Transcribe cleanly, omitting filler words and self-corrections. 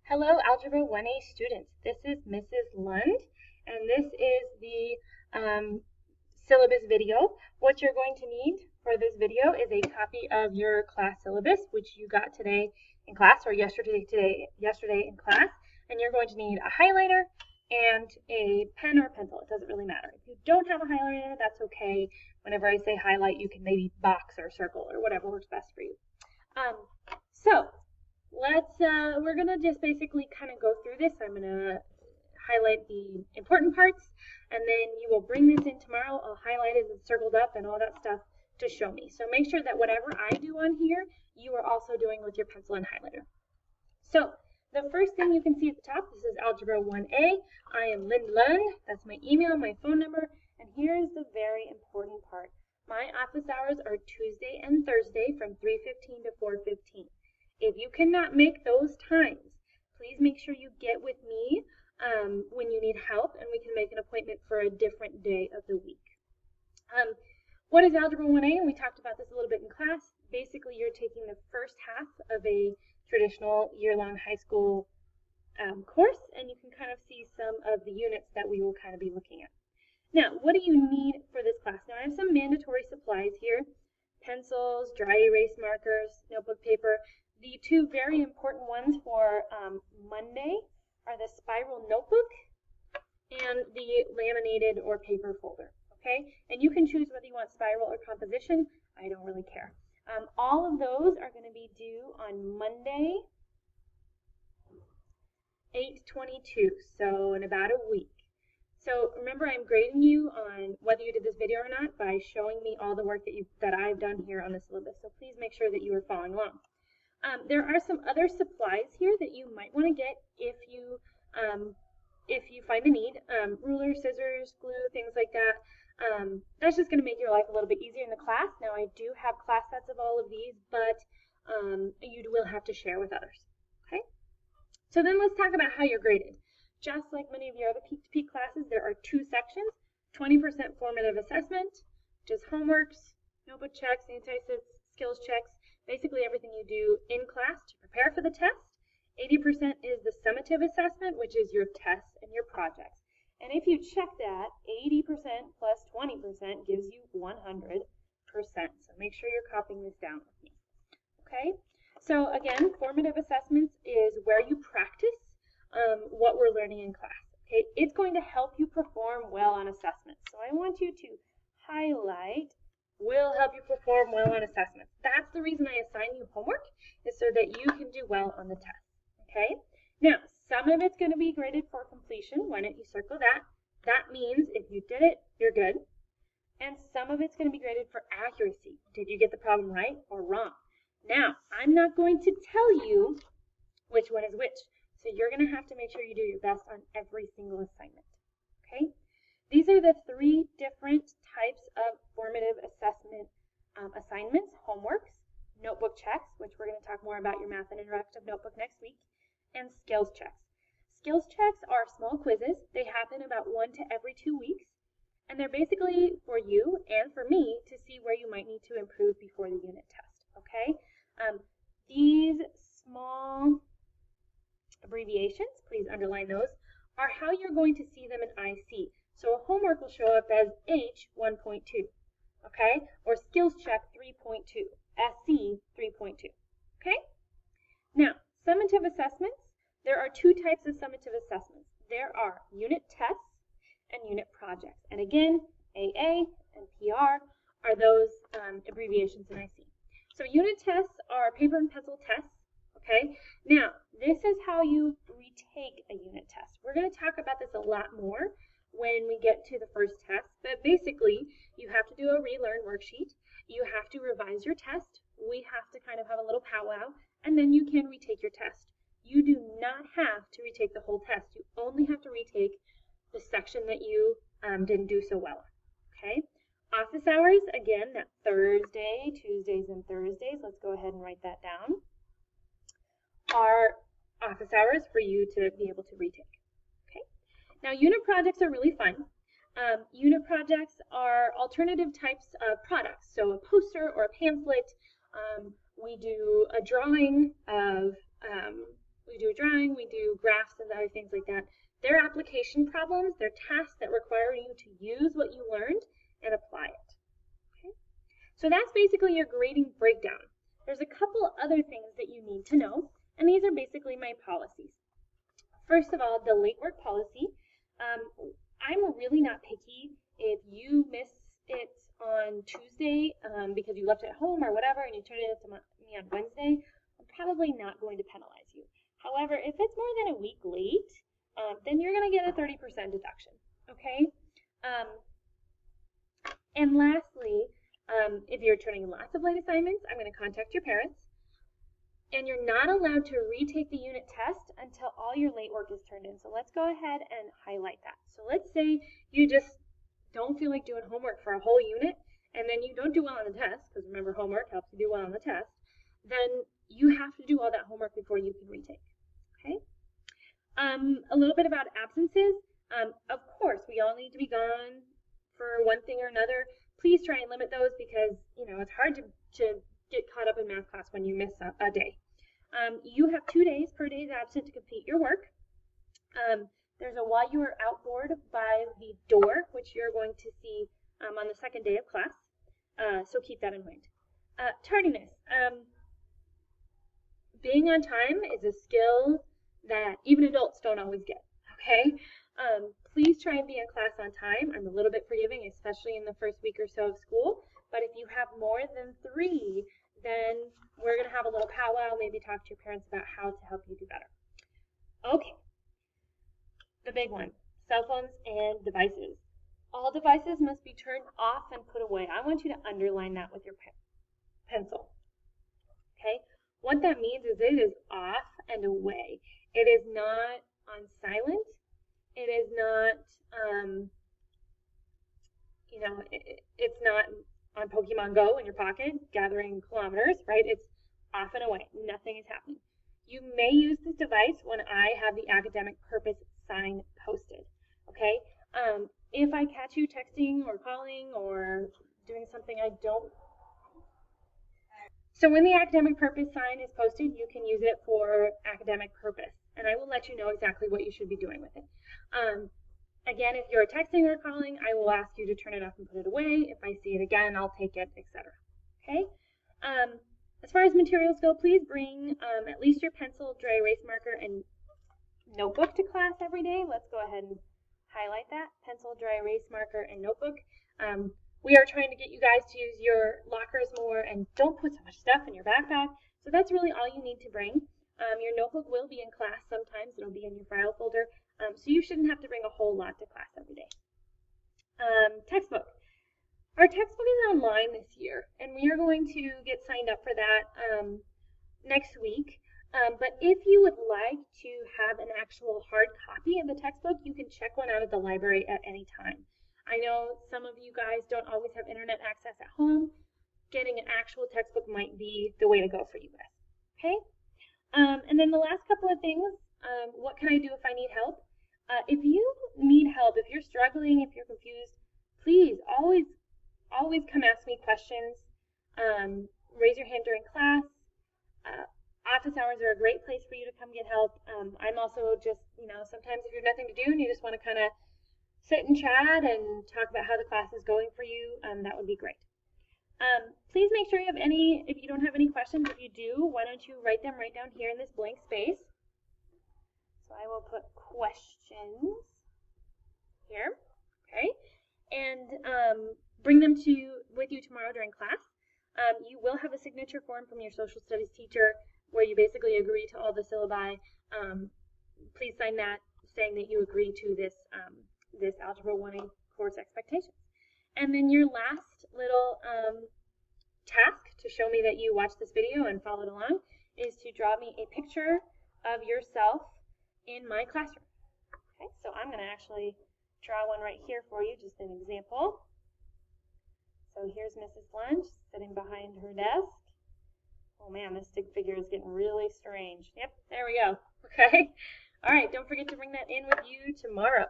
Hello, Algebra 1A students. This is Mrs. Lund, and this is the syllabus video. What you're going to need for this video is a copy of your class syllabus, which you got today in class, or yesterday in class, and you're going to need a highlighter and a pen or pencil. It doesn't really matter. If you don't have a highlighter, that's okay. Whenever I say highlight, you can maybe box or circle or whatever works best for you. We're gonna just basically kind of go through this. I'm gonna highlight the important parts, and then you will bring this in tomorrow. I'll highlight it and circled up and all that stuff to show me. So make sure that whatever I do on here, you are also doing with your pencil and highlighter. So the first thing you can see at the top, this is Algebra 1A. I am Lynn Lund. That's my email, my phone number, and here is the very important part. My office hours are Tuesday and Thursday from 3:15 to 4:15. If you cannot make those times, please make sure you get with me when you need help, and we can make an appointment for a different day of the week. What is Algebra 1A? And we talked about this a little bit in class. Basically, you're taking the first half of a traditional year-long high school course, and you can kind of see some of the units that we will kind of be looking at. Now, what do you need for this class? Now, I have some mandatory supplies here: pencils, dry erase markers, notebook paper. The two very important ones for Monday are the spiral notebook and the laminated or paper folder, okay? And you can choose whether you want spiral or composition. I don't really care. All of those are going to be due on Monday, 8/22, so in about a week. So remember, I'm grading you on whether you did this video or not by showing me all the work that I've done here on the syllabus. So please make sure that you are following along. There are some other supplies here that you might want to get if you find the need. Rulers, scissors, glue, things like that. That's just going to make your life a little bit easier in the class. Now, I do have class sets of all of these, but you will have to share with others. Okay? So then let's talk about how you're graded. Just like many of your other peak-to-peak classes, there are two sections: 20% formative assessment, which is homeworks, notebook checks, anti-sits, skills checks, basically everything you do in class to prepare for the test. 80% is the summative assessment, which is your tests and your projects. And if you check that, 80% plus 20% gives you 100%. So make sure you're copying this down with me. Okay? So again, formative assessments is where you practice what we're learning in class. Okay? It's going to help you perform well on assessments. So I want you to highlight will help you perform well on assessments. That's the reason I assign you homework, is so that you can do well on the test. Okay? Now, some of it's going to be graded for completion. Why don't you circle that? That means if you did it, you're good. And some of it's going to be graded for accuracy. Did you get the problem right or wrong? Now, I'm not going to tell you which one is which. So you're going to have to make sure you do your best on every single assignment. Okay? These are the three different types of formative assessment assignments: homeworks, notebook checks, which we're going to talk more about your math and interactive notebook next week, and skills checks. Skills checks are small quizzes. They happen about 1 to every 2 weeks, and they're basically for you and for me to see where you might need to improve before the unit test. Okay? These small abbreviations, please underline those, are how you're going to see them in IC. So a homework will show up as H1.2, okay? Or skills check 3.2, SC 3.2, okay? Now, summative assessments, there are two types of summative assessments. There are unit tests and unit projects. And again, AA and PR are those abbreviations in IC. So unit tests are paper and pencil tests, okay? Now, this is how you retake a unit test. We're going to talk about this a lot more when we get to the first test, but basically you have to do a relearn worksheet, you have to revise your test, we have to kind of have a little powwow, and then you can retake your test. You do not have to retake the whole test. You only have to retake the section that you didn't do so well on. Okay? Office hours, again, that Thursday, Tuesdays, and Thursdays, let's go ahead and write that down, are office hours for you to be able to retake. Now, unit projects are really fun. Unit projects are alternative types of products. So a poster or a pamphlet. We do a drawing of we do drawing, we do graphs and other things like that. They're application problems, they're tasks that require you to use what you learned and apply it. Okay? So that's basically your grading breakdown. There's a couple other things that you need to know, and these are basically my policies. First of all, the late work policy. I'm really not picky. If you miss it on Tuesday because you left it at home or whatever and you turn it into me on Wednesday, I'm probably not going to penalize you. However, if it's more than a week late, then you're going to get a 30% deduction, okay? And lastly, if you're turning lots of late assignments, I'm going to contact your parents. And you're not allowed to retake the unit test until all your late work is turned in. So let's go ahead and highlight that. So let's say you just don't feel like doing homework for a whole unit, and then you don't do well on the test, because remember, homework helps you do well on the test, then you have to do all that homework before you can retake, okay? A little bit about absences. Of course, we all need to be gone for one thing or another. Please try and limit those because, you know, it's hard to get caught up in math class when you miss a day. You have 2 days per day absent to complete your work. There's a while you are out board by the door, which you're going to see on the second day of class. So keep that in mind. Tardiness. Being on time is a skill that even adults don't always get, okay? Please try and be in class on time. I'm a little bit forgiving, especially in the first week or so of school. But if you have more than 3, then we're going to have a little powwow, maybe talk to your parents about how to help you do better. Okay, the big one, cell phones and devices. All devices must be turned off and put away. I want you to underline that with your pencil. Okay, what that means is it is off and away. It is not on silent. It is not, you know, it's not on Pokemon Go in your pocket, gathering kilometers, right? It's off and away. Nothing is happening. You may use this device when I have the academic purpose sign posted, okay? If I catch you texting or calling or doing something I don't... So when the academic purpose sign is posted, you can use it for academic purpose, and I will let you know exactly what you should be doing with it. Again, if you're texting or calling, I will ask you to turn it off and put it away. If I see it again, I'll take it, etc. Okay? As far as materials go, please bring at least your pencil, dry erase marker, and notebook to class every day. Let's go ahead and highlight that. Pencil, dry erase marker, and notebook. We are trying to get you guys to use your lockers more and don't put so much stuff in your backpack. So that's really all you need to bring. Your notebook will be in class sometimes. It'll be in your file folder. So you shouldn't have to bring a whole lot to class every day. Textbook. Our textbook is online this year, and we are going to get signed up for that next week. But if you would like to have an actual hard copy of the textbook, you can check one out at the library at any time. I know some of you guys don't always have internet access at home. Getting an actual textbook might be the way to go for you guys. Okay? And then the last couple of things, what can I do if I need help? If you need help, if you're struggling, if you're confused, please always come ask me questions. Raise your hand during class. Office hours are a great place for you to come get help. I'm also just, you know, sometimes if you have nothing to do and you just want to kind of sit and chat and talk about how the class is going for you, that would be great. Please make sure you have if you don't have any questions, if you do, why don't you write them right down here in this blank space. So I will put questions here, okay? And bring them with you tomorrow during class. You will have a signature form from your social studies teacher where you basically agree to all the syllabi. Please sign that saying that you agree to this Algebra 1A course expectations. And then your last little task to show me that you watched this video and followed along is to draw me a picture of yourself in my classroom. Okay, so I'm going to actually draw one right here for you, just an example. So here's Mrs. Lunch sitting behind her desk. Oh man, this stick figure is getting really strange. Yep, there we go. Okay. All right, don't forget to bring that in with you tomorrow.